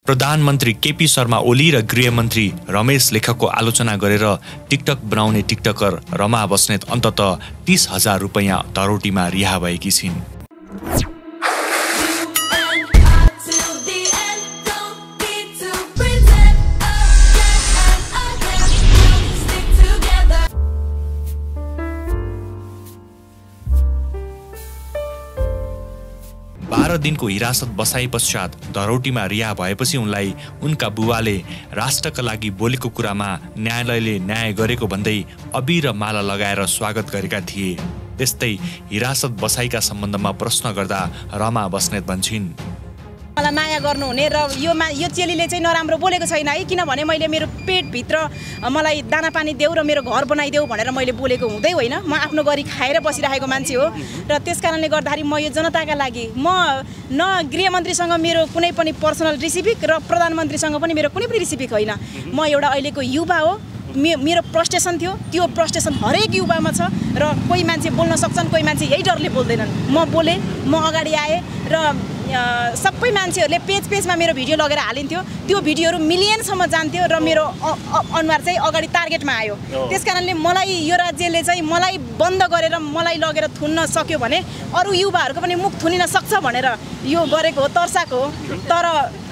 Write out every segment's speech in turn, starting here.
प्रधानमन्त्री केपी शर्मा ओली र गृहमन्त्री रमेश लेखकको आलोचना गरेर टिकटक बनाउने टिकटकर रमा बस्नेत अन्ततः 30,000 रुपैयाँ धरोटीमा रिहा भएकी छिन्। दिनको हिरासत बसाइ पश्चात धरौटीमा रिहा भएपछि उनलाई उनका बुबाले राष्ट्रका लागि बोलेको कुरामा न्यायालयले न्याय गरेको भन्दै अबीर र माला लगाएर स्वागत गरेका थिए। त्यस्तै हिरासत बसाइका सम्बन्धमा प्रश्न गर्दा रमा बस्नेत भन्छिन्, मलाई माया गर्नुहुने र यो चेलीले चाहिँ नराम्रो बोलेको छैन है, किनभने मैले मेरो पेटभित्र मलाई दाना पानी देऊ र मेरो घर बनाइदेऊ भनेर मैले बोलेको हुँदै होइन। म आफ्नो गरी खाएर बसिरहेको मान्छे हो र त्यस कारणले गर्दाखेरि म यो जनताका लागि म न गृहमन्त्रीसँग मेरो कुनै पनि पर्सनल रिसिपिक र प्रधानमन्त्रीसँग पनि मेरो कुनै पनि रिसिपिक होइन। म एउटा अहिलेको युवा हो, मेरो प्रस्टेसन थियो, त्यो प्रस्टेसन हरेक युवामा छ र कोही मान्छे बोल्न सक्छन्, कोही मान्छे यही डरले बोल्दैनन्। म बोलेँ, म अगाडि आएँ र सबै मान्छेहरूले पेजमा मेरो भिडियो लगेर हालिन्थ्यो, त्यो भिडियोहरू मिलियनसम्म जान्थ्यो र मेरो अनुहार चाहिँ अगाडि टार्गेटमा आयो। त्यस कारणले मलाई यो राज्यले चाहिँ मलाई बन्द गरेर मलाई लगेर थुन्न सक्यो भने अरू युवाहरूको पनि मुख थुनिन सक्छ भनेर यो गरेको हो, तर्साएको हो। तर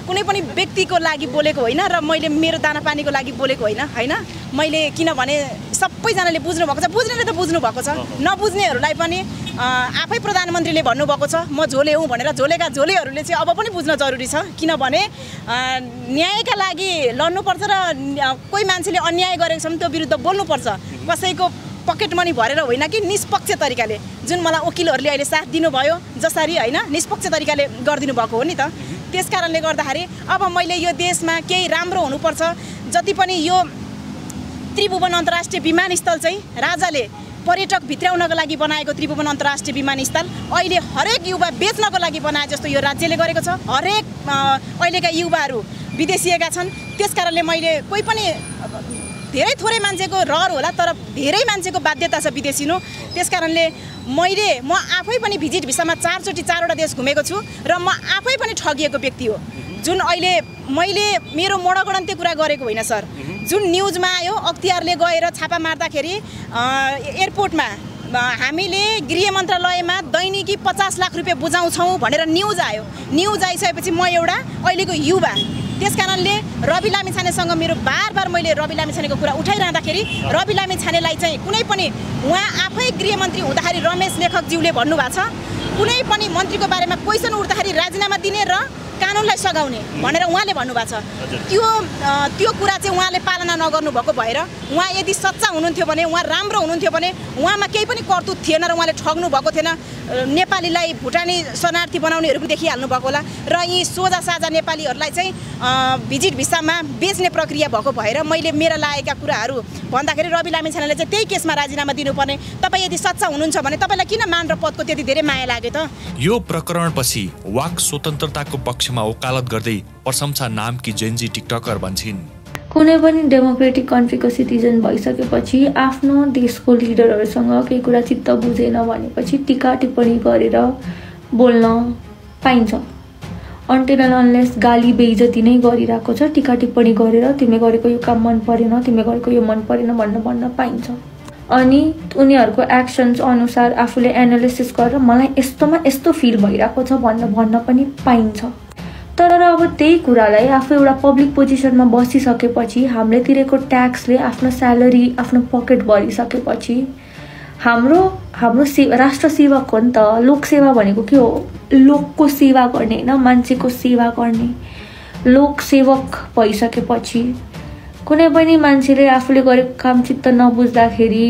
कुनै पनि व्यक्तिको लागि बोलेको होइन र मैले मेरो दाना पानीको लागि बोलेको होइन। मैले किनभने सबैजनाले बुझ्नु भएको छ, बुझ्नेले त बुझ्नु भएको छ, नबुझ्नेहरूलाई पनि आफै प्रधानमन्त्रीले भन्नुभएको छ म झोले हुँ भनेर। झोलेका झोलेहरूले चाहिँ अब पनि बुझ्न जरुरी छ, किनभने न्यायका लागि लड्नुपर्छ र कोही मान्छेले अन्याय गरेको छ भने त्यो विरुद्ध बोल्नुपर्छ। कसैको पकेट मनी भरेर होइन कि निष्पक्ष तरिकाले, जुन मलाई वकिलहरूले अहिले साथ दिनुभयो जसरी होइन, निष्पक्ष तरिकाले गरिदिनु भएको हो नि त। त्यस कारणले गर्दाखेरि अब मैले यो देशमा केही राम्रो हुनुपर्छ। जति पनि यो त्रिभुवन अन्तर्राष्ट्रिय विमानस्थल चाहिँ राजाले पर्यटक भित्राउनको लागि बनाएको त्रिभुवन अन्तर्राष्ट्रिय विमानस्थल अहिले हरेक युवा बेच्नको लागि बनाए जस्तो यो राज्यले गरेको छ। हरेक अहिलेका युवाहरू विदेशिएका छन्। त्यस कारणले मैले कोही पनि धेरै थोरै मान्छेको रहर होला, तर धेरै मान्छेको बाध्यता छ विदेशिनु। त्यस कारणले म आफै पनि भिजिट भिसामा 4वटा देश घुमेको छु र म आफै पनि ठगिएको व्यक्ति हो। जुन अहिले मैले मेरो मोडगणन्त्य कुरा गरेको होइन सर, जुन न्युजमा आयो अख्तियारले गएर छापा मार्दाखेरि एयरपोर्टमा हामीले गृह मन्त्रालयमा दैनिकी 50 लाख रुपियाँ बुझाउँछौँ भनेर न्युज आयो। न्युज आइसकेपछि म एउटा अहिलेको युवा, त्यस कारणले रवि लामिछानेसँग मेरो बार मैले रवि लामिछानेको कुरा उठाइरहँदाखेरि रवि लामिछानेलाई चाहिँ कुनै पनि उहाँ आफै गृहमन्त्री हुँदाखेरि रमेश लेखकज्यूले भन्नुभएको छ कुनै पनि मन्त्रीको बारेमा क्वेसन उठ्दाखेरि राजीनामा दिने र कानुनलाई सघाउने भनेर उहाँले भन्नुभएको छ। त्यो कुरा चाहिँ उहाँले पालना नगर्नु भएको भएर उहाँ यदि सच्चा हुनुहुन्थ्यो भने, उहाँ राम्रो हुनुहुन्थ्यो भने उहाँमा केही पनि कर्तुत थिएन र उहाँले ठग्नु भएको थिएन। नेपालीलाई भुटानी शरणार्थी बनाउनेहरू पनि देखिहाल्नु भएको होला र यी सोझा साझा नेपालीहरूलाई चाहिँ भिजिट भिसामा बेच्ने प्रक्रिया भएको भएर मैले मेरा लागेका कुराहरू भन्दाखेरि रवि लामिछानेले चाहिँ त्यही केसमा राजीनामा दिनुपर्ने। तपाईँ यदि सच्चा हुनुहुन्छ भने तपाईँलाई किन मान र पदको त्यति धेरै माया लाग्यो त? यो प्रकरणपछि वाक स्वतन्त्रताको पक्षमा वकालत गर्दै प्रशंसा नामकी जेन्जी टिकटकर भन्छिन्, कुनै पनि डेमोक्रेटिक कन्ट्रीको सिटिजन भइसकेपछि आफ्नो देशको लिडरहरूसँग केही कुरा चित्त बुझेन भनेपछि टीका टिप्पणी गरेर बोल्न पाइन्छ। अन्टिल अनलेस गाली बेइज्जती नै गरिरहेको छ, टीका टिप्पणी गरेर तिमीले गरेको यो काम मन परेन, तिमीले गरेको यो मन परेन भन्न पाइन्छ। अनि उनीहरूको एक्सन्स अनुसार आफूले एनालिसिस गरेर मलाई यस्तोमा यस्तो फिल भइरहेको छ भन्न पनि पाइन्छ। तर अब त्यही कुरालाई आफू एउटा पब्लिक पोजिसनमा बसिसकेपछि हामीले तिरेको ट्याक्सले आफ्नो स्यालेरी आफ्नो पकेट भरिसकेपछि हाम्रो राष्ट्र सेवक हो नि त। लोकसेवा भनेको के हो? लोकको सेवा गर्ने होइन, मान्छेको सेवा गर्ने। लोकसेवक भइसकेपछि कुनै पनि मान्छेले आफूले गरेको काम चित्त नबुझ्दाखेरि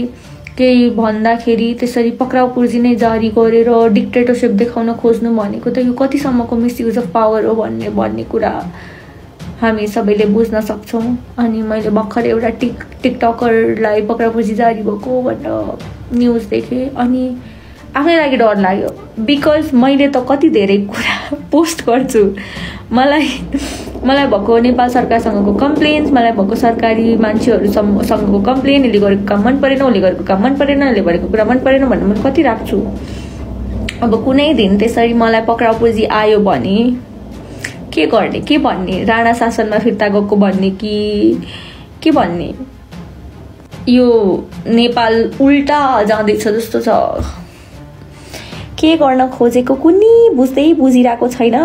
केही भन्दाखेरि त्यसरी पक्राउ पुर्जी नै जारी गरेर डिक्टेटरसिप देखाउन खोज्नु भनेको त यो कतिसम्मको मिसयुज अफ पावर हो भन्ने कुरा हामी सबैले बुझ्न सक्छौँ। अनि मैले भर्खर एउटा टिकटकरलाई पक्राउ पुर्जी जारी भएको भनेर न्युज देखेँ अनि आफैलाई लागि डर लाग्यो। बिकज मैले त कति धेरै कुरा पोस्ट गर्छु, मलाई भएको नेपाल सरकारसँगको कम्प्लेन्स, मलाई भएको सरकारी मान्छेहरूसँगको कम्प्लेन, यसले गरेको काम मन परेन, उसले गरेको काम मन परेन, यसले गरेको कुरा मन परेन भनेर मैले कति राख्छु। अब कुनै दिन त्यसरी मलाई पक्राउ पुर्जी आयो भने के गर्ने, के भन्ने, राणा शासनमा फिर्ता गएको भन्ने कि के भन्ने? यो नेपाल उल्टा जाँदैछ जस्तो छ। के गर्न खोजेको कुनै बुझिरहेको छैन।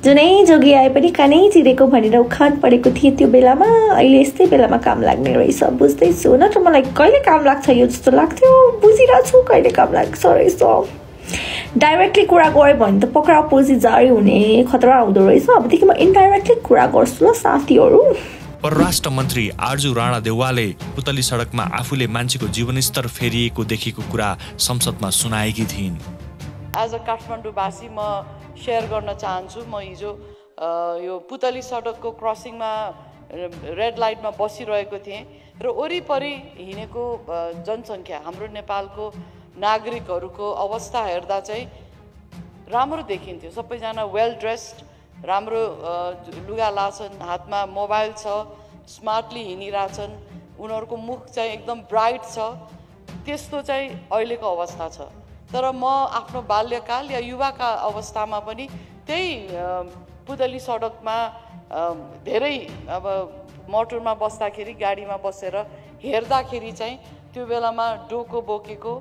जुनै जोगी आए पनि कानै चिरेको भनेर उखान परेको थिएँ त्यो बेलामा। अहिले यस्तै बेलामा काम लाग्ने रहेछ, बुझ्दैछु। नत्र मलाई कहिले काम लाग्छ यो जस्तो लाग्थ्यो। बुझिरहेको छु कहिले काम लाग्छ रहेछ। डाइरेक्टली कुरा गऱ्यो भने त पक्राउ पोल्सी जारी हुने खतरा हुँदो रहेछ। अबदेखि म इन्डाइरेक्टली कुरा गर्छु ल साथीहरू। परराष्ट्र मन्त्री आर्जु राणा देउवाले पुतली सडकमा आफूले मान्छेको जीवनस्तर फेरिएको देखेको कुरा संसदमा सुनाएकी थिइन्। एज अ काठमाडौँवासी म सेयर गर्न चाहन्छु। म हिजो यो पुतली सडकको क्रसिङमा रेड लाइटमा बसिरहेको थिएँ र वरिपरि हिँडेको जनसङ्ख्या, हाम्रो नेपालको नागरिकहरूको अवस्था हेर्दा चाहिँ राम्रो देखिन्थ्यो। सबैजना वेल ड्रेस्ड, राम्रो लुगा लाछन्, हातमा मोबाइल छ, स्मार्टली हिँडिरहेछन्, उनीहरूको मुख चाहिँ एकदम ब्राइट छ। त्यस्तो चाहिँ अहिलेको अवस्था छ। तर म आफ्नो बाल्यकाल या युवाका अवस्थामा पनि त्यही पुतली सडकमा धेरै अब मोटरमा बस्दाखेरि, गाडीमा बसेर हेर्दाखेरि चाहिँ त्यो बेलामा डोको बोकेको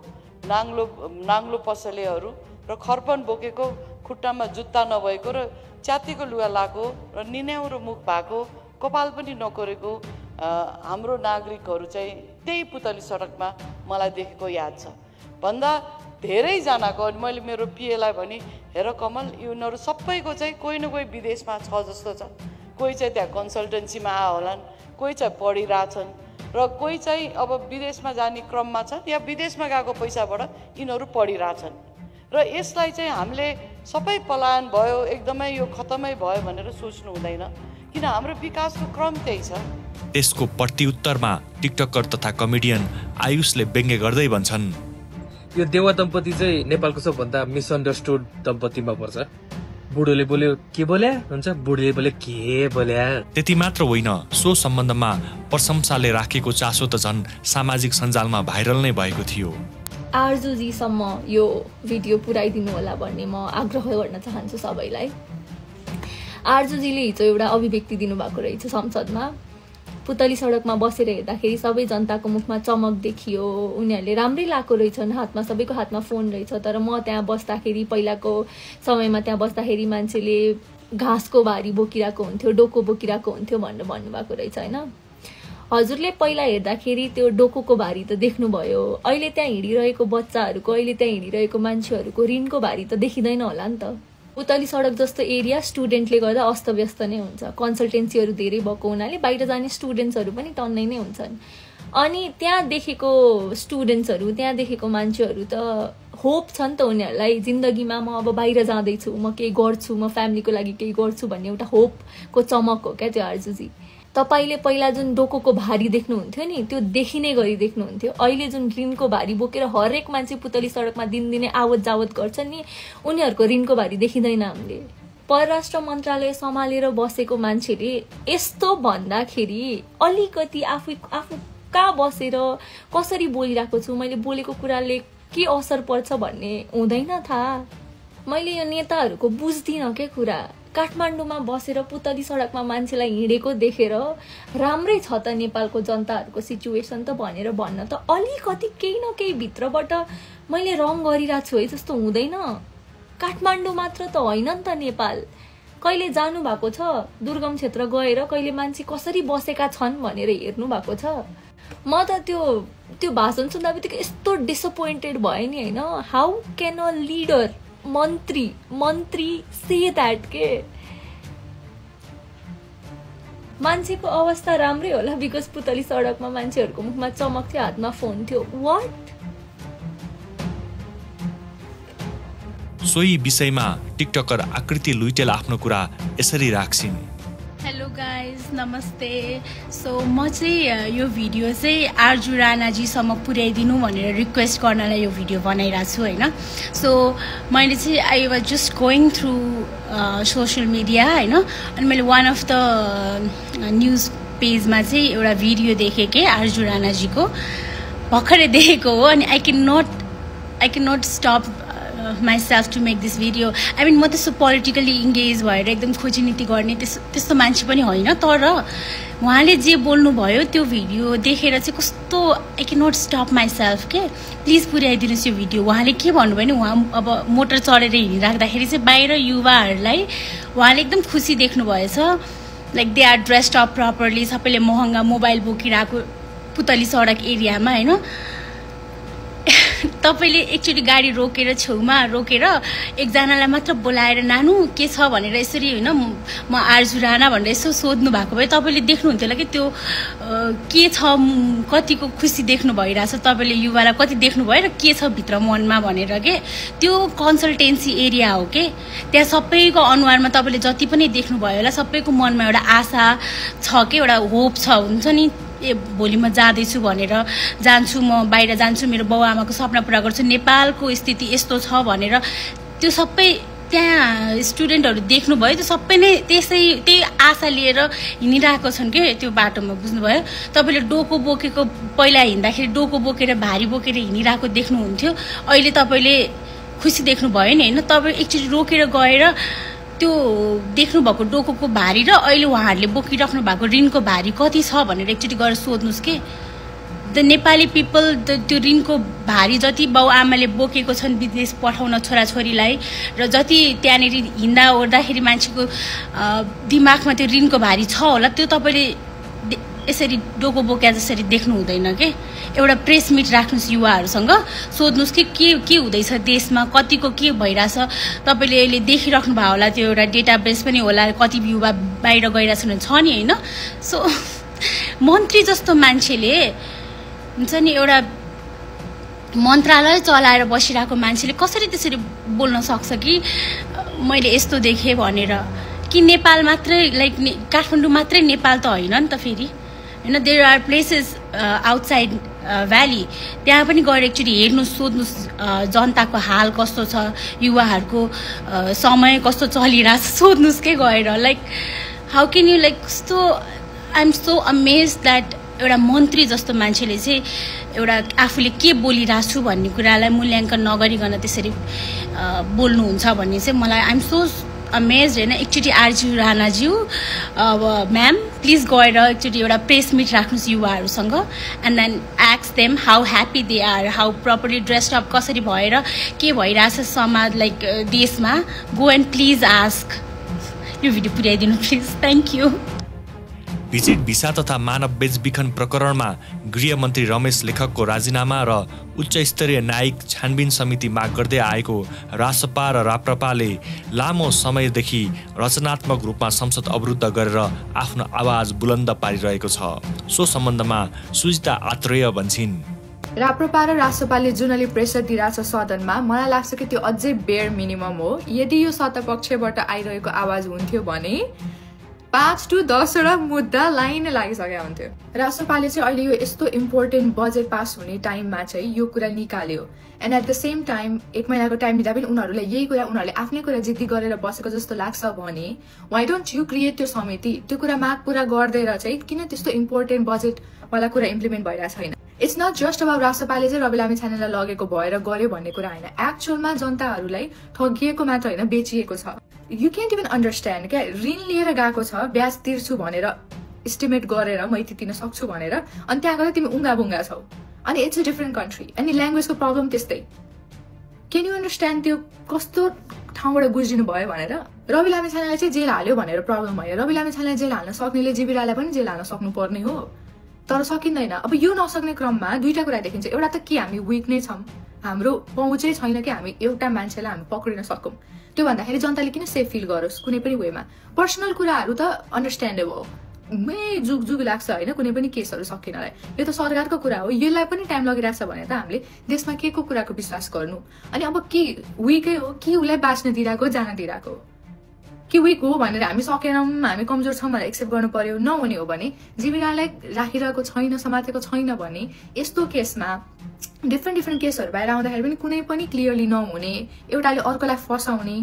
नाङ्लो पसलेहरू र खर्पन बोकेको, खुट्टामा जुत्ता नभएको र च्यातिको लुगा लाएको र निन्याउरो मुख भएको, कपाल पनि नकोरेको हाम्रो नागरिकहरू चाहिँ त्यही पुतली सडकमा मलाई देखेको याद छ। भन्दा धेरैजनाको, अनि मैले मेरो पिएलाई भने हेर कमल, यिनीहरू सबैको चाहिँ कोही न कोही विदेशमा छ जस्तो छ। कोही चाहिँ त्यहाँ कन्सल्टेन्सीमा आए होलान्, कोही चाहिँ पढिरहेछन् र कोही चाहिँ अब विदेशमा जाने क्रममा छन् या विदेशमा गएको पैसाबाट यिनीहरू पढिरहेछन्। र यसलाई चाहिँ हामीले सबै पलायन भयो, एकदमै यो खतमै भयो भनेर सोच्नु हुँदैन, किन हाम्रो विकासको क्रम त्यही छ। त्यसको प्रत्युत्तरमा टिकटकर तथा कमेडियन आयुषले व्यङ्ग्य गर्दै भन्छन्, यो देवा दम्पति चाहिँ नेपालको सबभन्दा मिसअन्डरस्टुड दम्पतिमा पर्छ। बुढोले बोल्यो के बोल्या हुन्छ, बुढीले बोल्यो के बोल्या। त्यति मात्र होइन, सो सम्बन्धमा प्रशंसाले राखेको चासो त झन् सामाजिक सञ्जालमा भाइरल नै भएको थियो। आर्जुजीसम्म यो भिडियो पुर्याइदिनु होला भन्ने म आग्रह गर्न चाहन्छु सबैलाई। आर्जुजीले हिजो एउटा अभिव्यक्ति दिनुभएको रहेछ संसदमा। पुतली सडकमा बसेर हेर्दाखेरि सबै जनताको मुखमा चमक देखियो, उनीहरूले राम्रै लाएको रहेछन्, हातमा सबैको हातमा फोन रहेछ। तर म त्यहाँ बस्दाखेरि, पहिलाको समयमा त्यहाँ बस्दाखेरि मान्छेले घाँसको भारी बोकिरहेको हुन्थ्यो, डोको बोकिरहेको हुन्थ्यो भनेर भन्नुभएको रहेछ होइन। हजुरले पहिला हेर्दाखेरि त्यो डोकोको भारी त देख्नुभयो, अहिले त्यहाँ हिँडिरहेको बच्चाहरूको, अहिले त्यहाँ हिँडिरहेको मान्छेहरूको ऋणको भारी त देखिँदैन होला नि त। पुतली सडक जस्तो एरिया स्टुडेन्टले गर्दा अस्तव्यस्त नै हुन्छ। कन्सल्टेन्सीहरू धेरै भएको हुनाले बाहिर जाने स्टुडेन्ट्सहरू पनि टन्नै नै हुन्छन्। अनि त्यहाँ देखेको स्टुडेन्ट्सहरू, त्यहाँ देखेको मान्छेहरू त होप छ नि त उनीहरूलाई, जिन्दगीमा म अब बाहिर जाँदैछु, म केही गर्छु, म फ्यामिलीको लागि केही गर्छु भन्ने एउटा होपको चमक हो क्या त्यो आर्जुजी। तपाईँले पहिला जुन डोकोको भारी देख्नुहुन्थ्यो नि, त्यो देखिने गरी देख्नुहुन्थ्यो। अहिले जुन ऋणको भारी बोकेर हरेक मान्छे पुतली सडकमा दिनदिनै आवत जावत गर्छन् नि, उनीहरूको ऋणको भारी देखिँदैन हामीले। परराष्ट्र मन्त्रालय सम्हालेर बसेको मान्छेले यस्तो भन्दाखेरि अलिकति आफू कहाँ बसेर कसरी बोलिरहेको छु, मैले बोलेको कुराले के असर पर्छ भन्ने हुँदैन थाहा। मैले यो नेताहरूको बुझ्दिनँ के कुरा। काठमाडौँमा बसेर पुतली सडकमा मान्छेलाई हिँडेको देखेर राम्रै छ त नेपालको जनताहरूको सिचुएसन त भनेर भन्न त अलिकति केही न केही भित्रबाट मैले रङ गरिरहेको छु है जस्तो हुँदैन। काठमाडौँ मात्र त होइन नि त नेपाल। कहिले जानु भएको छ दुर्गम क्षेत्र गएर कहिले मान्छे कसरी बसेका छन् भनेर हेर्नु भएको छ? म त त्यो भाषण सुन्दा बित्तिकै यस्तो डिसअपोइन्टेड भएँ नि होइन। हाउ क्यान अ लिडर, मन्त्री से द्याट के? मान्छेको अवस्था राम्रै होला बिकज पुतली सडकमा मान्छेहरूको मुखमा चमक थियो, हातमा फोन थियो। वाट? सोही विषयमा टिकटकर आकृति लुइटेल आफ्नो कुरा यसरी राख्छिन्। हेलो गाइज, नमस्ते। सो म चाहिँ यो भिडियो चाहिँ आर्जु राणाजीसम्म पुर्याइदिनु भनेर रिक्वेस्ट गर्नलाई यो भिडियो बनाइरहेको छु होइन। सो मैले चाहिँ I was just going through social media होइन, अनि मैले वान अफ द न्युज पेजमा चाहिँ एउटा भिडियो देखेँ कि आर्जु राणाजीको, भर्खरै देखेको हो। अनि I can not stop myself to make this video. I mean, म त्यस्तो पोलिटिकली इङ्गेज भएर एकदम खोजीनीति गर्ने त्यस्तो मान्छे पनि होइन, तर उहाँले जे बोल्नुभयो त्यो भिडियो देखेर चाहिँ कस्तो I can not stop myself के। प्लिज पुर्याइदिनुहोस् यो भिडियो। उहाँले के भन्नुभयो भने उहाँ अब मोटर चढेर हिँडिराख्दाखेरि चाहिँ बाहिर युवाहरूलाई उहाँले एकदम खुसी देख्नुभएछ, like they are dressed up properly, सबैले महँगा मोबाइल बोकिरहेको पुतली सडक एरियामा होइन। तपाईँले एकचोटि गाडी रोकेर छेउमा रोकेर एकजनालाई मात्र बोलाएर नानु के छ भनेर यसरी होइन म आर्जु राणा भनेर यसो सोध्नु भएको भए तपाईँले देख्नुहुन्थ्यो होला कि त्यो के छ, कतिको खुसी देख्नु भइरहेछ, तपाईँले युवालाई कति देख्नुभयो र के छ भित्र मनमा भनेर के। त्यो कन्सल्टेन्सी एरिया हो के, त्यहाँ सबैको अनुहारमा तपाईँले जति पनि देख्नुभयो होला सबैको मनमा एउटा आशा छ कि, एउटा होप छ, हुन्छ नि भोलि म जाँदैछु भनेर, जान्छु म बाहिर जान्छु, मेरो बाउ आमाको सपना पुरा गर्छु, नेपालको स्थिति यस्तो छ भनेर त्यो सबै त्यहाँ स्टुडेन्टहरू देख्नुभयो। त्यो सबै नै त्यही आशा लिएर हिँडिरहेको छन् कि त्यो बाटोमा, बुझ्नुभयो। तपाईँले डोको बोकेको पहिला हिँड्दाखेरि डोको बोकेर भारी बोकेर हिँडिरहेको देख्नुहुन्थ्यो, अहिले तपाईँले खुसी देख्नुभयो नि होइन। तपाईँ एकचोटि रोकेर गएर त्यो देख्नुभएको डोकोको भारी र अहिले उहाँहरूले बोकिराख्नु भएको ऋणको भारी कति छ भनेर एकचोटि गएर सोध्नुहोस् कि। द नेपाली पिपल त्यो ऋणको भारी जति बाउ आमाले बोकेको छन् विदेश पठाउन छोराछोरीलाई, र जति त्यहाँनिर हिँड्दा ओर्दाखेरि मान्छेको दिमागमा त्यो ऋणको भारी छ होला, त्यो तपाईँले यसरी डोको बोक्या जसरी देख्नु हुँदैन के। एउटा प्रेस मिट राख्नुहोस्, युवाहरूसँग सोध्नुहोस् कि के हुँदैछ देशमा, कतिको के भइरहेछ। तपाईँले अहिले देखिराख्नु भयो होला, त्यो एउटा डेटाबेस पनि होला, कति युवा बाहिर गइरहेछन् छ नि होइन। सो मन्त्री जस्तो मान्छेले हुन्छ नि, एउटा मन्त्रालय चलाएर बसिरहेको मान्छेले कसरी त्यसरी बोल्न सक्छ कि मैले यस्तो देखेँ भनेर। कि नेपाल मात्रै लाइक काठमाडौँ मात्रै नेपाल त होइन नि त फेरि होइन। There are places outside valley, त्यहाँ पनि गएर एकचोटि हेर्नुहोस्, सोध्नुहोस् जनताको हाल कस्तो छ, युवाहरूको समय कस्तो चलिरहेछ, सोध्नुहोस् के गएर। Like how can you like कस्तो I am so amaze that एउटा मन्त्री जस्तो मान्छेले चाहिँ एउटा आफूले के बोलिरहेको छु भन्ने कुरालाई मूल्याङ्कन नगरिकन त्यसरी बोल्नुहुन्छ भन्ने चाहिँ मलाई आइ एम सो अमेज होइन। एकचोटि आर्जु राणाज्यू म्याम प्लिज गएर एकचोटि एउटा प्रेस मिट राख्नुहोस् युवाहरूसँग, and then ask them how happy they are, how properly dressed up कसरी भएर के भइरहेछ समाज लाइक देशमा। Go and please ask. यो भिडियो पुर्याइदिनु please, thank you. Visit visa तथा मानव बेचबिखन प्रकरणमा गृहमन्त्री रमेश लेखकको राजीनामा र उच्च स्तरीय न्यायिक छानबिन समिति माग गर्दै आएको रासपा र राप्रपाले लामो समयदेखि रचनात्मक रूपमा संसद अवरुद्ध गरेर आफ्नो आवाज बुलन्द पारिरहेको छ। सो सम्बन्धमा सुजिता आत्रेय भन्छिन्, राप्रपा र रासपाले जुन अलि प्रेसर दिइरहेछ सदनमा, मलाई लाग्छ कि त्यो अझै बेयर मिनिमम हो। यदि यो सत्तापक्षबाट आइरहेको आवाज हुन्थ्यो भने 5 to 10 वटा मुद्दा लाइन लागिसकेको हुन्थ्यो। रासपाले चाहिँ अहिले यो यस्तो इम्पोर्टेन्ट बजेट पास हुने टाइममा चाहिँ यो कुरा निकाल्यो, and at the same time 1 महिनाको टाइम दिँदा पनि उनीहरूलाई यही कुरा उनीहरूले आफ्नै कुरा जिद्दी गरेर बसेको जस्तो लाग्छ भने वाइ डोन्ट यु क्रिएट त्यो समिति। त्यो कुरा माग पुरा गर्दैन चाहिँ किन त्यस्तो इम्पोर्टेन्ट बजेटवाला कुरा इम्प्लिमेन्ट भइरहेको छैन। इट्स नट जस्ट अबाउट रासपाले चाहिँ रवि लामिछानेलाई लगेको भएर गर्यो भन्ने कुरा होइन, एक्चुअलमा जनताहरूलाई ठगिएको मात्र होइन बेचिएको छ। यु क्यान्ट इभन अन्डरस्ट्यान्ड क्या, ऋण लिएर गएको छ, ब्याज तिर्छु भनेर इस्टिमेट गरेर म यति तिर्न सक्छु भनेर, अनि त्यहाँ गएर तिमी उङ्गा बुङ्गा छौ, अनि इट्स अ डिफरेन्ट कन्ट्री, अनि ल्याङ्ग्वेजको प्रब्लम त्यस्तै। क्यान यु अन्डरस्ट्यान्ड त्यो कस्तो ठाउँबाट गुज्रिनु भयो भनेर। रवि लामिछानेलाई चाहिँ जेल हाल्यो भनेर प्रब्लम भयो, रवि लामिछानेलाई जेल हाल्न सक्नेले जीविरालाई पनि जेल हाल्न सक्नुपर्ने हो, तर सकिँदैन। अब यो नसक्ने क्रममा दुईटा कुरा देखिन्छ, एउटा त कि हामी विक नै छौँ, हाम्रो पहुँचै छैन कि हामी एउटा मान्छेलाई हामी पक्रिन सकौँ। त्यो भन्दाखेरि जनताले किन सेफ फिल गरोस् कुनै पनि वेमा। पर्सनल कुराहरू त अन्डरस्ट्यान्डेबल हो, जुग लाग्छ होइन कुनै पनि केसहरू सकिनलाई, यो त सरकारको कुरा हो, यसलाई पनि टाइम लगिरहेछ भने त हामीले देशमा के को कुराको विश्वास गर्नु। अनि अब के विकै हो कि उसलाई बाँच्न दिइरहेको जान दिइरहेको, कि विक हो भनेर हामी सकेनौँ हामी कमजोर छौँ भनेर एक्सेप्ट गर्नु पर्यो। नहुने हो भने जीविकालाई राखिरहेको छैन समातेको छैन भने यस्तो केसमा डिफ्रेन्ट केसहरू बाहिर आउँदाखेरि पनि कुनै पनि क्लियरली नहुने, एउटाले अर्कोलाई फसाउने,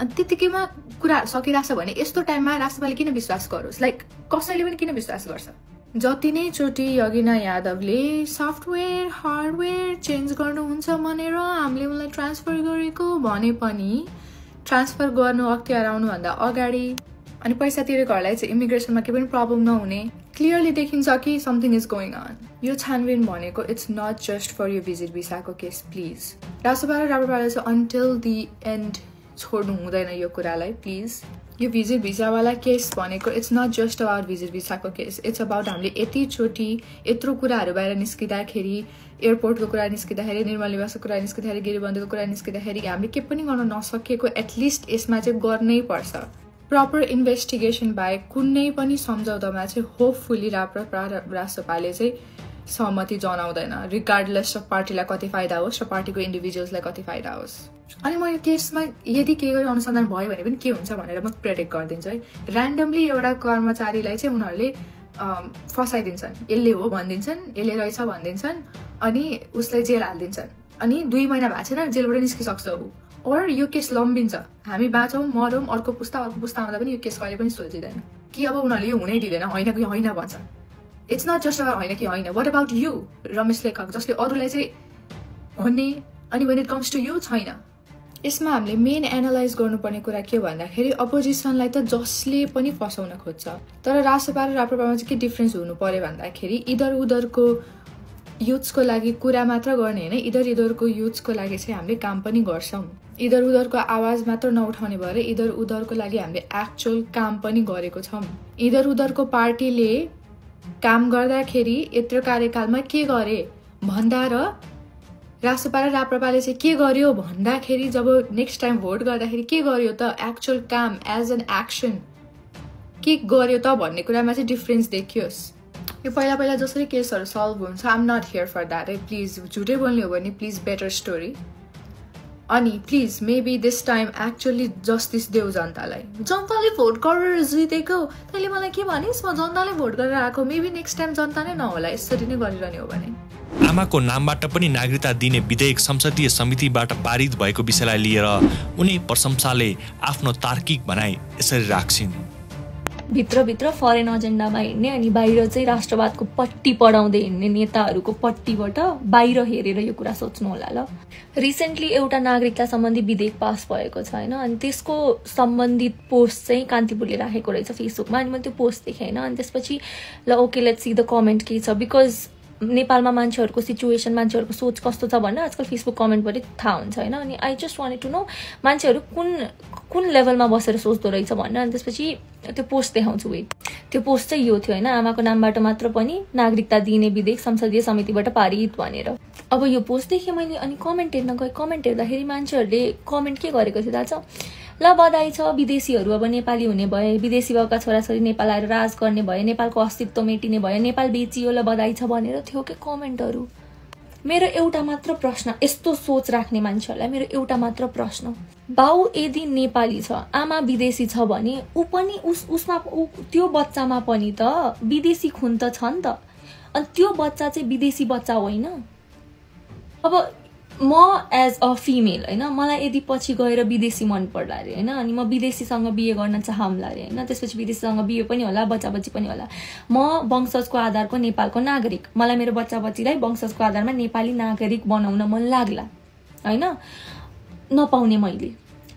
अनि त्यतिकैमा कुराहरू सकिरहेछ भने यस्तो टाइममा राष्ट्रपाले किन विश्वास गरोस्, लाइक कसैले पनि किन विश्वास गर्छ। जति नै चोटि यगिना यादवले सफ्टवेयर हार्डवेयर चेन्ज गर्नुहुन्छ भनेर हामीले उनलाई ट्रान्सफर गरेको भने पनि ट्रान्सफर गर्नु अख्तियार आउनुभन्दा अगाडि अनि पैसा तिरेकोहरूलाई चाहिँ इमिग्रेसनमा केही पनि प्रब्लम नहुने क्लियरली देखिन्छ कि समथिङ इज गोइङ अन। यो छानबिन भनेको इट्स नट जस्ट फर यो भिजिट भिसाको केस। प्लिज रासोपा र राप्रपाले चाहिँ अन्टिल दि एन्ड छोड्नु हुँदैन यो कुरालाई प्लिज। यो भिजिट भिसावाला केस भनेको it's not just about visit भिसाको केस, इट्स अबाउट हामीले यतिचोटि यत्रो कुराहरू बाहिर निस्किँदाखेरि, एयरपोर्टको कुरा निस्किँदाखेरि, निर्मल निवासको कुरा निस्किँदाखेरि, गिरिबन्धुको कुरा निस्किँदाखेरि हामीले के पनि गर्न नसकेको एटलिस्ट यसमा चाहिँ गर्नै पर्छ। प्रपर इन्भेस्टिगेसन बाहेक कुनै पनि सम्झौतामा चाहिँ होपफुली राप्रपा र रासोपाले चाहिँ सहमति जनाउँदैन, रिगार्डलेस अफ पार्टीलाई कति फाइदा होस् र पार्टीको इन्डिभिजुअल्सलाई कति फाइदा होस्। अनि म यो केसमा यदि केही गरी अनुसन्धान भयो भने पनि के हुन्छ भनेर म प्रेडिक्ट गरिदिन्छु है। ऱ्यान्डमली एउटा कर्मचारीलाई चाहिँ उनीहरूले फसाइदिन्छन्, यसले हो भनिदिन्छन्, यसले रहेछ भनिदिन्छन्, अनि उसलाई जेल हालिदिन्छन्, अनि 2 महिना भएको छैन जेलबाट निस्किसक्छ ऊ। और यो केस लम्बिन्छ, हामी बाँचौँ मरौँ, अर्को पुस्ता आउँदा पनि यो केस कहिले पनि सोचिँदैन कि अब उनीहरूले यो हुनै दिँदैन, होइन कि होइन भन्छ। इट्स नट जस्ट अबाउट होइन कि होइन, वाट अबाउट यु रमेश लेखक जसले अरूलाई चाहिँ भन्ने अनि when it comes to you छैन। यसमा हामीले मेन एनालाइज गर्नुपर्ने कुरा के भन्दाखेरि अपोजिसनलाई त जसले पनि फसाउन खोज्छ, तर रासोपा र राप्रपामा चाहिँ के डिफ्रेन्स हुनु पर्यो भन्दाखेरि इधर उधरको युथ्सको लागि कुरा मात्र गर्ने होइन, इधर उधरको युथ्सको लागि चाहिँ हामीले काम पनि गर्छौँ। इधर उधरको आवाज मात्र नउठाउने भएर इधर उधरको लागि हामीले एक्चुअल काम पनि गरेको छौँ। इधर उधरको पार्टीले काम गर्दाखेरि यत्रो कार्यकालमा के गरे भन्दा र रासोपा र राप्रपाले चाहिँ के गर्यो भन्दाखेरि जब नेक्स्ट टाइम भोट गर्दाखेरि के गर्यो त एक्चुअल काम एज एन एक्सन के गर्यो त भन्ने कुरामा चाहिँ डिफ्रेन्स देखियोस्। यो पहिला पहिला जसरी केसहरू सल्भ हुन्छ I am not here for that है। प्लिज झुटै बोल्ने हो भने प्लिज बेटर स्टोरी, अनि please maybe this time actually justice देऊ जनतालाई। जनताले भोट गरेर जितेको तैँले मलाई के भनिस्, म जनताले भोट गरेर आएको, मेबी नेक्स्ट टाइम जनता नै नहोला यसरी नै गरिरहने हो भने। आमाको नामबाट पनि नागरिकता दिने विधेयक संसदीय समितिबाट पारित भएको विषयलाई लिएर उनी प्रशंसाले आफ्नो तार्किक भनाइ यसरी राख्छिन्। भित्रभित्र फरेन एजेन्डामा हिँड्ने अनि बाहिर चाहिँ राष्ट्रवादको पट्टी पढाउँदै हिँड्ने नेताहरूको पट्टीबाट बाहिर हेरेर यो कुरा सोच्नु होला ल। रिसेन्टली एउटा नागरिकता सम्बन्धी विधेयक पास भएको छ होइन, अनि त्यसको सम्बन्धित पोस्ट चाहिँ कान्तिपुरले राखेको रहेछ फेसबुकमा, अनि मैले त्यो पोस्ट देखेँ होइन। अनि त्यसपछि ल okay let's see the comment के छ, बिकज नेपालमा मान्छेहरूको सिचुएसन, मान्छेहरूको सोच कस्तो छ भनेर आजकल फेसबुक कमेन्टबाट थाहा हुन्छ होइन। अनि I just wanted to know मान्छेहरू कुन लेभलमा बसेर सोच्दो रहेछ भनेर। अनि त्यसपछि त्यो पोस्ट देखाउँछु, वेट। त्यो पोस्ट चाहिँ यो थियो होइन, आमाको नामबाट मात्र पनि नागरिकता दिने विधेयक संसदीय समितिबाट पारित भनेर। अब यो पोस्ट देखेँ मैले, अनि कमेन्ट हेर्न गएँ। कमेन्ट हेर्दाखेरि मान्छेहरूले कमेन्ट के गरेको थियो थाहा छ, ल बधाई छ विदेशीहरू अब नेपाली हुने भए, विदेशी बाबुका छोराछोरी नेपाल आएर राज गर्ने भए, नेपालको अस्तित्व मेटिने भयो, नेपाल बेचियो ल बधाई छ भनेर थियो के कमेन्टहरू। मेरो एउटा मात्र प्रश्न, यस्तो सोच राख्ने मान्छेहरूलाई मेरो एउटा मात्र प्रश्न, बाउ यदि नेपाली छ आमा विदेशी छ भने ऊ पनि उसमा त्यो बच्चामा पनि त विदेशी खुन त छ नि त, अनि त्यो बच्चा चाहिँ विदेशी बच्चा होइन। अब म एज अ फिमेल होइन, मलाई यदि पछि गएर विदेशी मन पर्ला अरे होइन, अनि म विदेशीसँग बिहे गर्न चाहम्ला अरे होइन, त्यसपछि विदेशीसँग बिहे पनि होला, बच्चा बच्ची पनि होला, म वंशजको आधारको नेपालको नागरिक, मलाई मेरो बच्चा बच्चीलाई वंशजको आधारमा नेपाली नागरिक बनाउन मन लाग्ला होइन, नपाउने मैले।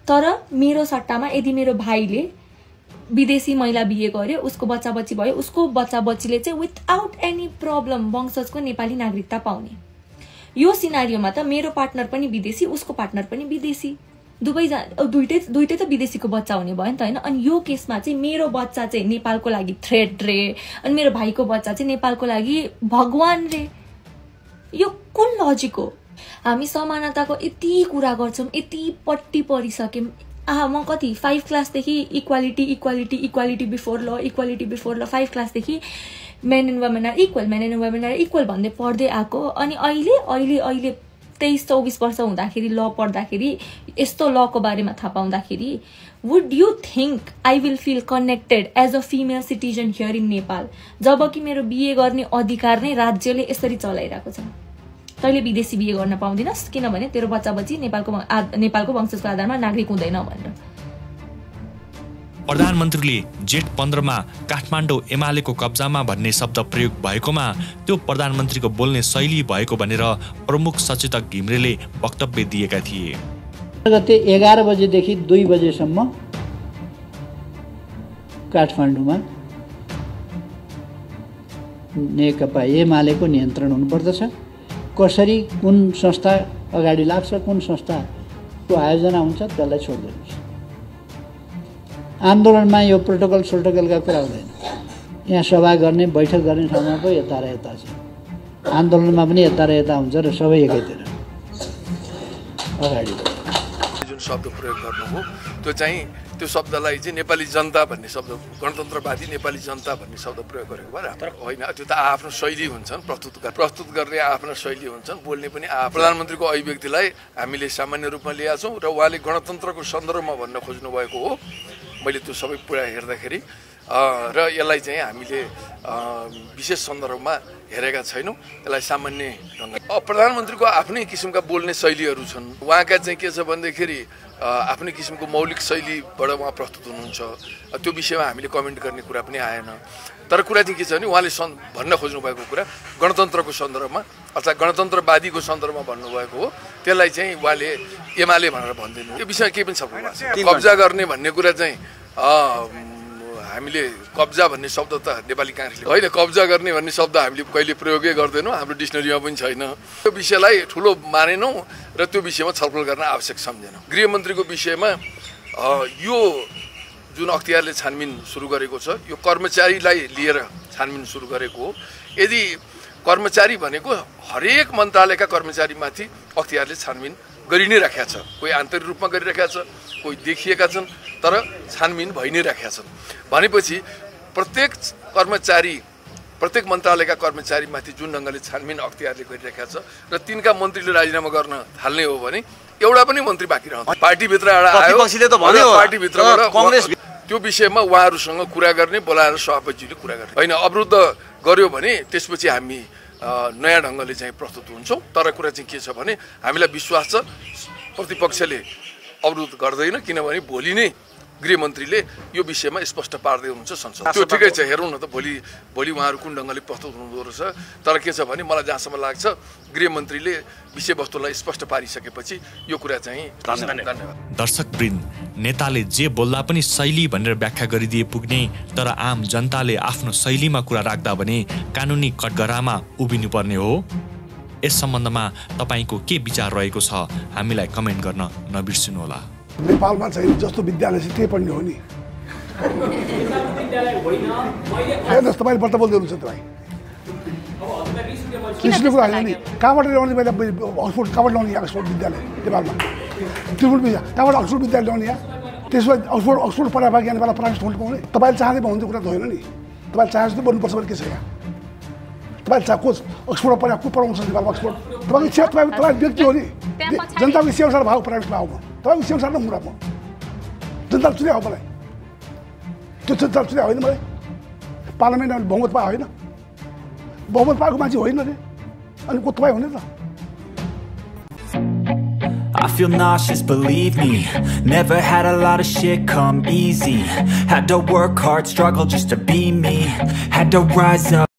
तर मेरो सट्टामा यदि मेरो भाइले विदेशी महिला बिहे गर्यो, उसको बच्चा बच्ची भयो, उसको बच्चा बच्चीले चाहिँ विथआउट एनी प्रब्लम वंशजको नेपाली नागरिकता पाउने। यो सिनारियोमा त मेरो पार्टनर पनि विदेशी, उसको पार्टनर पनि विदेशी, दुइटै त विदेशीको बच्चा हुने भयो नि त होइन। अनि यो केसमा चाहिँ मेरो बच्चा चाहिँ नेपालको लागि थ्रेट रे, अनि मेरो भाइको बच्चा चाहिँ नेपालको लागि भगवान रे। यो कुन लजिक हो? हामी समानताको यति कुरा गर्छौँ, यति पट्टी परिसक्यौँ। म कति 5 क्लासदेखि equality equality equality before law, equality before law 5 क्लासदेखि men and women are equal, men and women are equal भन्दै पढ्दै आएको। अनि अहिले 23-24 वर्ष हुँदाखेरि ल पढ्दाखेरि, यस्तो लको बारेमा थाहा पाउँदाखेरि, would you think I will feel connected as a female citizen here in Nepal, जबकि मेरो बिहे गर्ने अधिकार नै राज्यले यसरी चलाइरहेको छ। तैँले विदेशी बिहे गर्न पाउँदिनस् किनभने तेरो बच्चा बच्ची नेपालको वंशजको आधारमा नागरिक हुँदैन भनेर। प्रधानमन्त्रीले जेठ 15 मा काठमाडौँ एमालेको कब्जामा भन्ने शब्द प्रयोग भएकोमा त्यो प्रधानमन्त्रीको बोल्ने शैली भएको भनेर प्रमुख सचेतक घिमिरेले वक्तव्य दिएका थिए। गते 11 बजेदेखि 2 बजेसम्म काठमाडौँमा नेकपा एमालेको नियन्त्रण हुनुपर्दछ। कसरी कुन संस्था अगाडि लाग्छ, कुन संस्थाको आयोजना हुन्छ त्यसलाई छोड्दिनुहोस्। आन्दोलनमा यो प्रोटोकलका कुरा हुँदैन। यहाँ सभा गर्ने बैठक गर्ने ठाउँमा पो यता र यता छ, आन्दोलनमा पनि यता र यता हुन्छ र सबै एकैतिर अगाडि। जुन शब्द प्रयोग गर्नु हो त्यो चाहिँ त्यो शब्दलाई चाहिँ नेपाली जनता भन्ने शब्द, गणतन्त्रवादी नेपाली जनता भन्ने शब्द प्रयोग गरेको भएर होइन। त्यो त आफ्नो शैली हुन्छन्, प्रस्तुत गर्ने आफ्नो शैली हुन्छन्, बोल्ने पनि प्रधानमन्त्रीको अभिव्यक्तिलाई हामीले सामान्य रूपमा ल्याएका छौँ र उहाँले गणतन्त्रको सन्दर्भमा भन्न खोज्नु भएको हो। मैले त्यो सबै कुरा हेर्दाखेरि र यसलाई चाहिँ हामीले विशेष सन्दर्भमा हेरेका छैनौँ, यसलाई सामान्य ढङ्ग। प्रधानमन्त्रीको आफ्नै किसिमका बोल्ने शैलीहरू छन्। उहाँका चाहिँ के छ भन्दाखेरि आफ्नै किसिमको मौलिक शैलीबाट उहाँ प्रस्तुत हुनुहुन्छ। त्यो विषयमा हामीले कमेन्ट गर्ने कुरा पनि आएन। तर कुरा चाहिँ के छ भने उहाँले भन्न खोज्नु भएको कुरा गणतन्त्रको सन्दर्भमा अर्थात् गणतन्त्रवादीको सन्दर्भमा भन्नुभएको हो। त्यसलाई चाहिँ उहाँले एमाले भनेर भन्दैन। यो विषयमा केही पनि छलफल भएको छैन। कब्जा गर्ने भन्ने कुरा चाहिँ हामीले कब्जा भन्ने शब्द त नेपाली काङ्ग्रेसले होइन, कब्जा गर्ने भन्ने शब्द हामीले कहिले प्रयोगै गर्दैनौँ, हाम्रो डिक्सनरीमा पनि छैन। त्यो विषयलाई ठुलो मानेनौँ र त्यो विषयमा छलफल गर्न आवश्यक सम्झेनौँ। गृहमन्त्रीको विषयमा यो जुन अख्तियारले छानबिन सुरु गरेको छ यो कर्मचारीलाई लिएर छानबिन सुरु गरेको हो। यदि कर्मचारी भनेको हरेक मन्त्रालयका कर्मचारीमाथि अख्तियारले छानबिन गरि नै राखेका छ। कोही आन्तरिक रूपमा गरिराखेका छ, कोही देखिएका छन्, तर छानबिन भइ नै राखेका छन्। भनेपछि प्रत्येक कर्मचारी, प्रत्येक मन्त्रालयका कर्मचारीमाथि जुन ढङ्गले छानबिन अख्तियारले गरिराखेका छ र तिनका मन्त्रीले राजीनामा गर्न थाल्ने हो भने एउटा पनि मन्त्री बाँकी रहन्छ। पार्टीभित्र आयो, पार्टीभित्रबाट कांग्रेस त्यो विषयमा उहाँहरूसँग कुरा गर्ने, बोलाएर सभापतिजीले कुरा गर्ने होइन। अवरुद्ध गर्यो भने त्यसपछि हामी नयाँ ढङ्गले चाहिँ प्रस्तुत हुन्छौँ। तर कुरा चाहिँ के छ भने हामीलाई विश्वास छ प्रतिपक्षले अवरुद्ध गर्दैन, किनभने भोलि नै गृहमन्त्रीले यो विषयमा स्पष्ट पार्दै हुनुहुन्छ संसद। त्यो ठिकै छ, हेरौँ न त भोलि उहाँहरू कुन ढङ्गले प्रस्तुत हुनुहुँदो रहेछ। तर के छ भने मलाई जहाँसम्म लाग्छ गृहमन्त्रीले विषयवस्तुलाई स्पष्ट पारिसकेपछि यो कुरा चाहिँ धन्यवाद। दर्शकवृन्द, नेताले जे बोल्दा पनि शैली भनेर व्याख्या गरिदिए पुग्ने, तर आम जनताले आफ्नो शैलीमा कुरा राख्दा भने कानुनी कटघरामा उभिनुपर्ने हो। यस सम्बन्धमा तपाईँको के विचार रहेको छ हामीलाई कमेन्ट गर्न नबिर्सिनुहोला। नेपालमा चाहिँ जस्तो विद्यालय छ त्यही पढ्ने हो नि। हेर्नुहोस् तपाईँले बर्ता बोल्दै हुनुहुन्छ तपाईँ रिसले कुरा होइन नि। कहाँबाट ल्याउने मैले अक्सफोर्ड कहाँबाट ल्याउने यहाँ अक्सफोर्ड विद्यालय नेपालमा त्रिपुर कहाँबाट अक्सफोर्ड विद्यालय ल्याउने यहाँ। त्यसमा अक्सफोर्ड पढाए बाँकी नेपालमा प्राइभेट स्कुल पाउने। तपाईँले चाहँदै भन्नु कुरा त होइन नि। तपाईँले चाहे जस्तो बन्नुपर्छ भने के छ यहाँ। तपाईँले चाहे को अक्सफोर्डमा पढाए को पढाउँछ नेपालमा अक्सफोर्ड। तपाईँको इच्छा तपाईँ व्यक्ति हो नि। जनताको इच्छा अनुसार भाउ प्राइभेटमा आउनु तपाईँको इच्छा अनुसार नमुरा म जनताले चुनाव हो मलाई। त्यो जनताले चुनाव होइन मलाई। पार्लियामेन्टमा बहुमत पाए होइन, बहुमत पाएको मान्छे होइन रे। अनि को तपाईँ हुने त। I feel nauseous, believe me. Never had a lot of shit come easy. Had to work hard, struggle just to be me. Had to rise up